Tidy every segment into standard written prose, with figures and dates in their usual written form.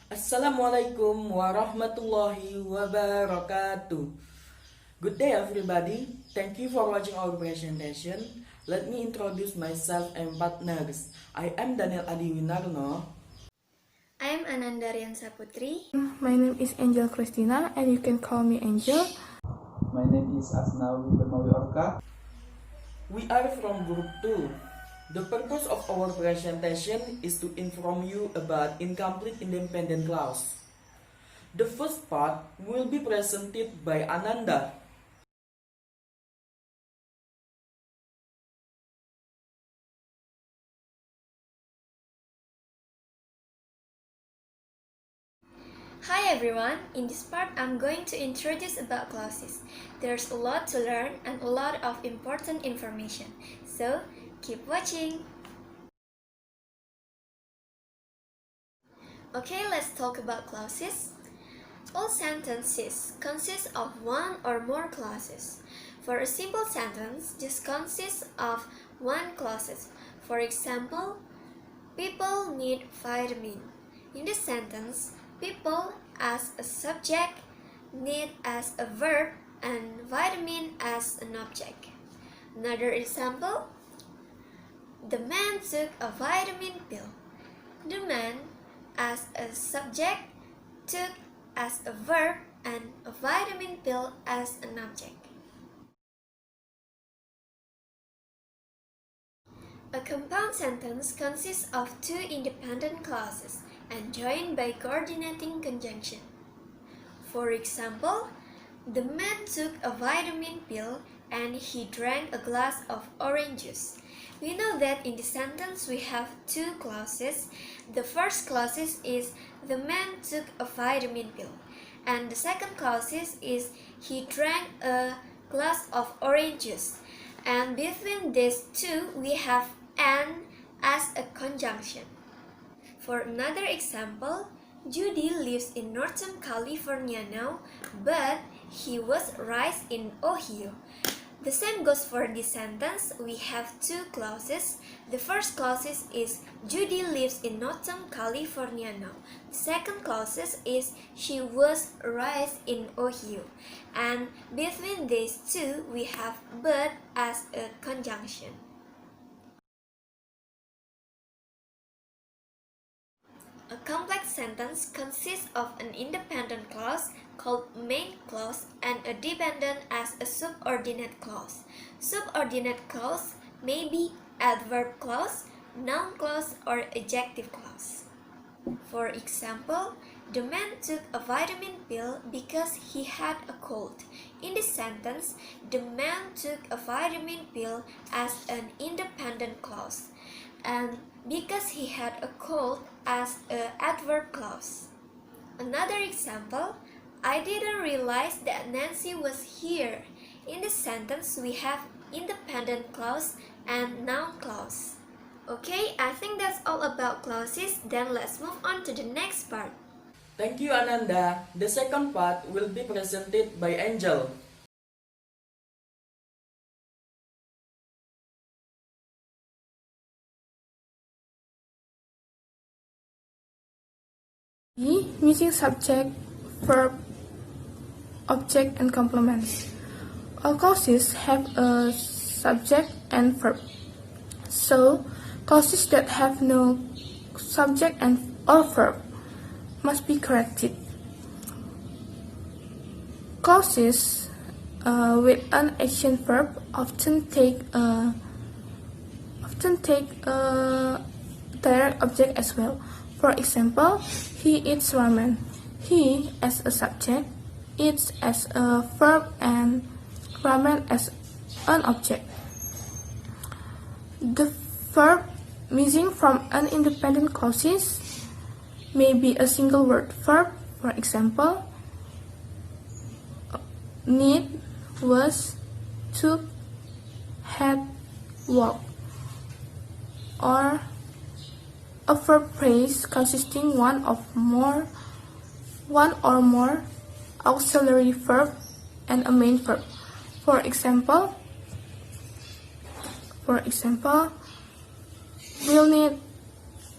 Assalamualaikum warahmatullahi wabarakatuh. Good day everybody. Thank you for watching our presentation. Let me introduce myself and partners. I am Danel Winarno. I am Ananda Riansa Putri. My name is Angel Christina and you can call me Angel. My name is Asnawi Bermawi Orka. We are from Group 2. The purpose of our presentation is to inform you about incomplete independent clause. The first part will be presented by Ananda. Hi everyone, in this part I'm going to introduce about clauses. There's a lot to learn and a lot of important information, so keep watching. Okay, let's talk about clauses. All sentences consist of one or more clauses. For a simple sentence, just consists of one clause. For example, people need vitamin. In this sentence, people as a subject, need as a verb, and vitamin as an object. Another example, the man took a vitamin pill. The man as a subject, took as a verb, and a vitamin pill as an object. A compound sentence consists of two independent clauses and joined by coordinating conjunction. For example, the man took a vitamin pill and he drank a glass of orange juice. We know that in the sentence we have two clauses. The first clause is the man took a vitamin pill, and the second clause is he drank a glass of orange juice. And between these two we have "and" as a conjunction. For another example, Judy lives in Northern California now, but he was raised in Ohio. The same goes for this sentence. We have two clauses. The first clause is Judy lives in Northern California now. The second clause is she was raised in Ohio. And between these two, we have but as a conjunction. A complex sentence consists of an independent clause called main clause and a dependent as a subordinate clause. Subordinate clause may be adverb clause, noun clause, or adjective clause. For example, the man took a vitamin pill because he had a cold. In this sentence, the man took a vitamin pill as an independent clause, and because he had a cold as an adverb clause. Another example, I didn't realize that Nancy was here. In this sentence, we have independent clause and noun clause. Okay, I think that's all about clauses. Then let's move on to the next part. Thank you, Ananda. The second part will be presented by Angel. Using subject, verb, object, and complement. All clauses have a subject and verb. So, clauses that have no subject and or verb must be corrected. Clauses with an action verb often take a direct object as well. For example, he eats ramen. He as a subject, eats as a verb, and ramen as an object. The verb missing from an independent clauses may be a single word verb. For example, need, was, took, had, walked, or a verb phrase consisting one or more auxiliary verb and a main verb. For example, will need,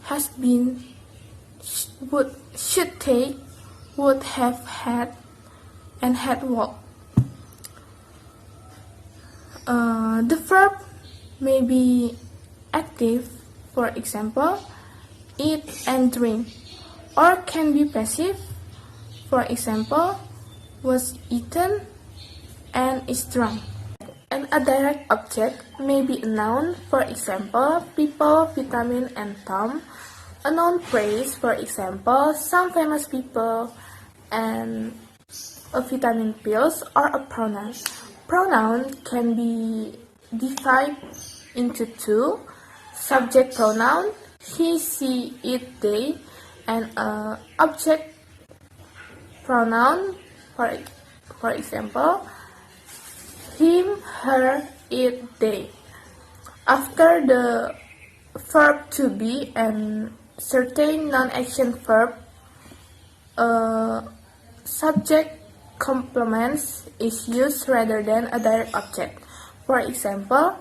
has been, would, should take, would have had, and had walked. The verb may be active, for example, eat and drink, or can be passive, for example, was eaten and is drunk. And a direct object may be a noun, for example, people, vitamin, and Tom. A noun phrase, for example, some famous people, and a vitamin pills, or a pronoun. Pronoun can be divided into two: subject pronoun, he, she, it, they, and object pronoun, for example, him, her, it, they. After the verb to be and certain non-action verb, subject complements is used rather than a direct object. For example,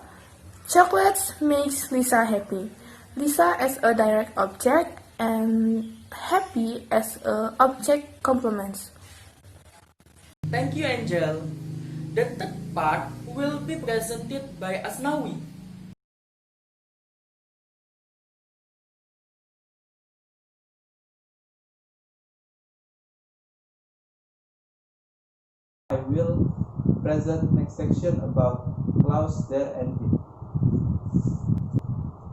chocolates makes Lisa happy. Lisa as a direct object and happy as a object complements. Thank you, Angel. The third part will be presented by Asnawi. I will present next section about clause there and it.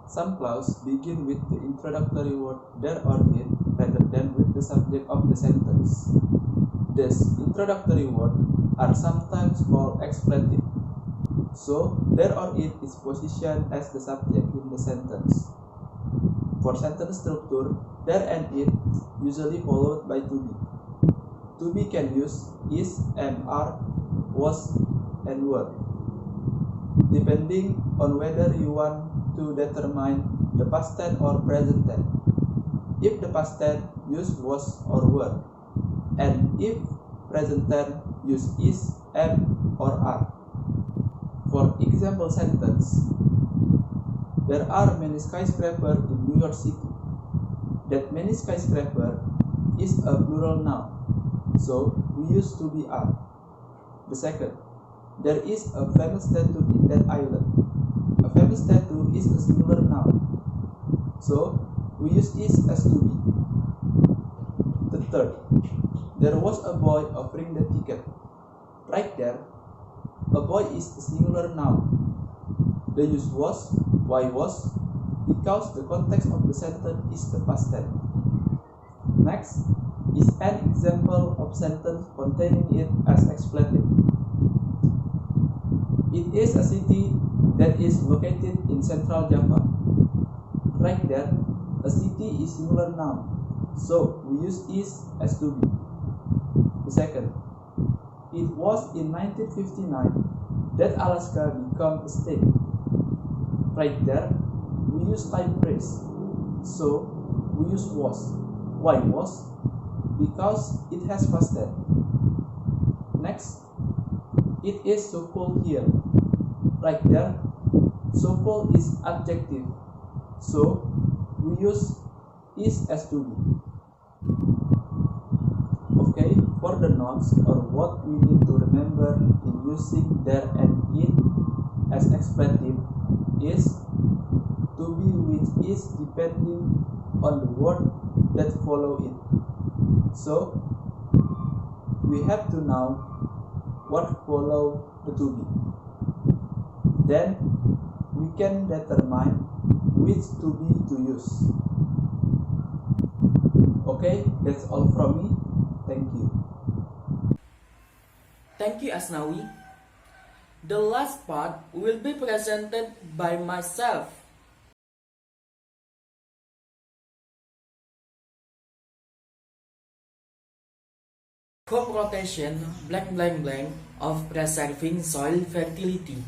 Some clauses begin with the introductory word there or it rather than with the subject of the sentence. These introductory words are sometimes called expletive. So, there or it is positioned as the subject in the sentence. For sentence structure, there and it usually followed by to be. To be can use is, am, are, was, and were, depending on whether you want to determine the past tense or present tense. If the past tense, use was or were, and if present tense, use is, am, or are. For example sentence, there are many skyscrapers in New York City. That many skyscraper is a plural noun, so we use to be are. The second, there is a famous statue in that island. A famous statue is a singular noun, so we use is as to be. The third, there was a boy offering the ticket. Right there, a boy is a singular noun. The use was, why was, because the context of the sentence is the past tense. Next is an example of sentence containing it as expletive. It is a city that is located in central Java. Right there, a city is singular noun, so we use is as to be. The second, it was in 1959 that Alaska became a state. Right there, we use time phrase, so we use was. Why was? Because it has past tense. Next, it is so cold here. Right there, so cold is adjective, so we use is as to be. Okay, for the nouns or what we need to remember in using there and it as expletive is to be, which is depending on the word that follow it. So we have to know what follow the to be. Then we can determine which to be to use. Okay, that's all from me. Thank you. Thank you, Asnawi. The last part will be presented by myself. Crop rotation blank blank blank of preserving soil fertility.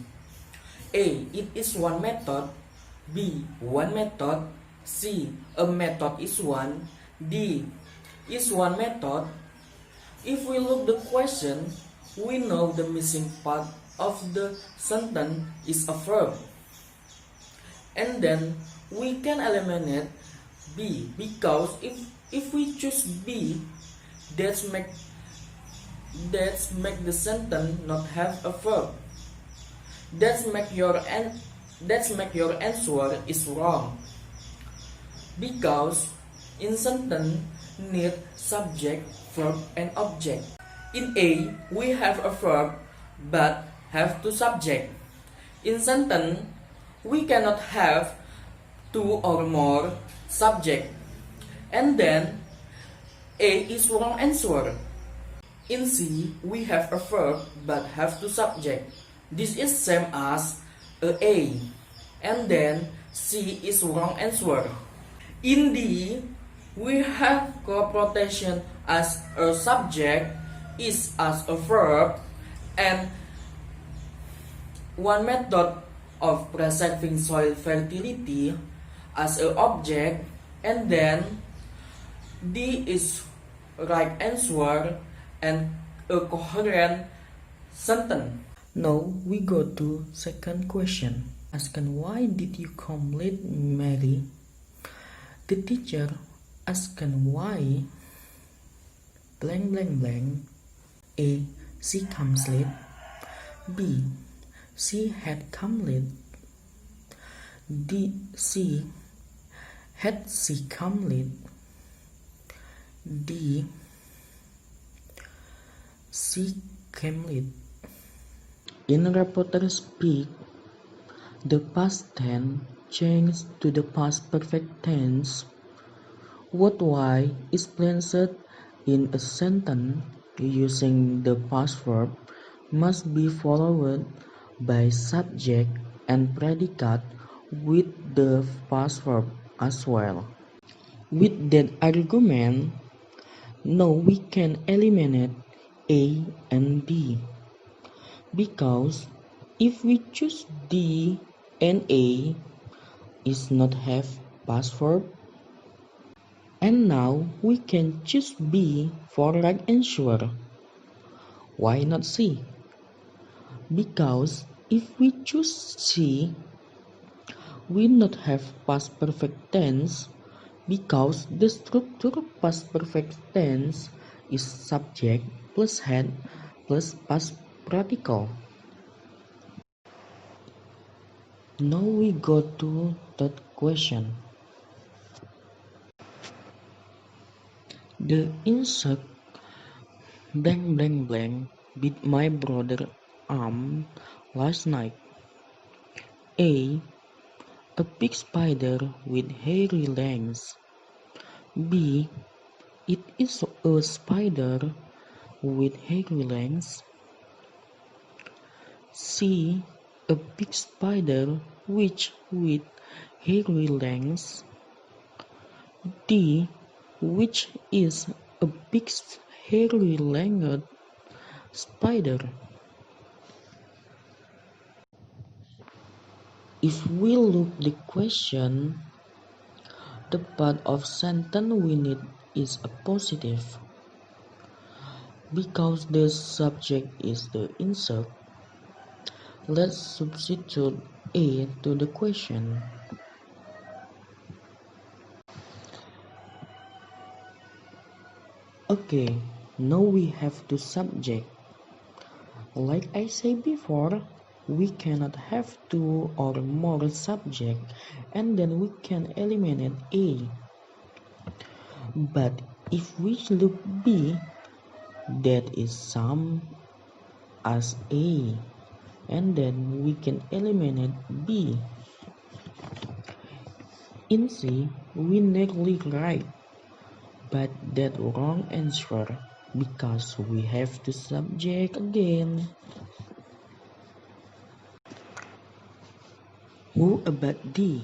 A. It is one method. B. One method. C. A method is one. D. Is one method. If we look the question, we know the missing part of the sentence is a verb. And then we can eliminate B, because if If we choose B, that's make the sentence not have a verb. That's make your answer is wrong. Because in sentence need subject, verb, and object. In A, we have a verb but have two subject. In sentence, we cannot have two or more subject. And then A is wrong answer. In C, we have a verb but have two subject. This is same as A. And then C is wrong answer. In D, we have crop rotation as a subject, is as a verb, and one method of preserving soil fertility as an object, and then D is right answer and a coherent sentence. Now we go to second question. Asking why did you come late, Mary? The teacher asking why blank blank blank. A. She comes late. B. She had come late. D. C. Had she come late? D. She came late. In reporter speak, the past tense changed to the past perfect tense. What why is placed in a sentence using the past verb must be followed by subject and predicate with the past verb as well. With that argument, now we can eliminate A and D, because if we choose D and A is not have past verb, and now we can choose B for right answer. Why not C? Because if we choose C, we not have past perfect tense, because the structure of past perfect tense is subject plus had plus past particle. Now we go to third question. The insect blank blank blank bit my brother arm last night. A. A big spider with hairy legs. B. It is a spider with hairy legs. C. A big spider with hairy legs. D. Which is a big hairy-legged spider? If we look the question, the part of sentence we need is a positive, because the subject is the insect. Let's substitute A to the question. Okay, now we have the subject. Like I said before, we cannot have two or more subjects, and then we can eliminate A. But if we look B, that is same as A, and then we can eliminate B. In C, we nearly right, but that wrong answer, because we have the subject again. Who about D?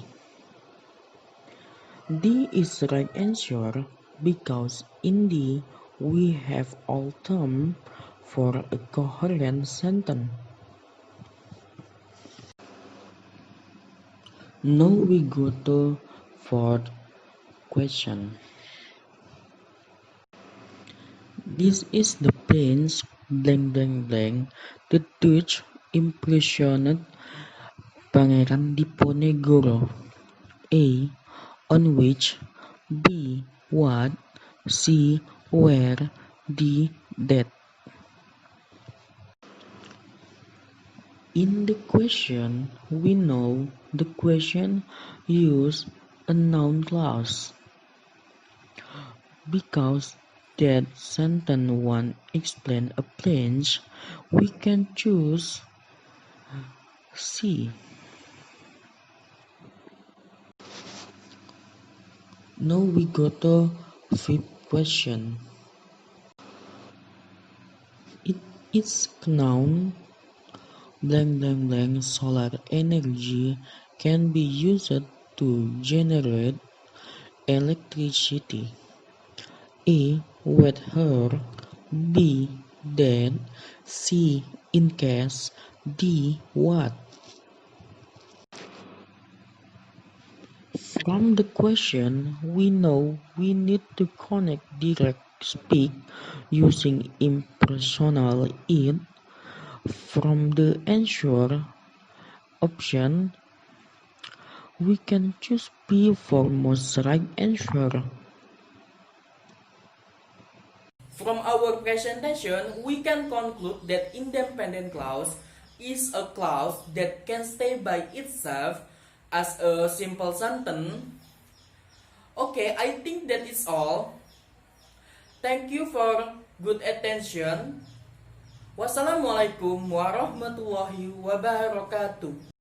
D is the right answer, because in D we have all terms for a coherent sentence. Now we go to fourth question. This is the prince blank blank blank, the Dutch impressioned Pangeran Diponegoro. A. On which? B. What? she, where, the, that. In the question, we know the question uses a noun clause. Because that sentence one explain a place, we can choose C. Now we go to fifth question. It is noun blank blank blank solar energy can be used to generate electricity. A. With her. B. That. C. In case. D. What? From the question, we know we need to connect direct speak using impersonal it. From the answer option, we can choose B for most right answer. From our presentation, we can conclude that independent clause is a clause that can stay by itself as a simple sentence. Okay, I think that is all. Thank you for good attention. Wassalamualaikum warahmatullahi wabarakatuh.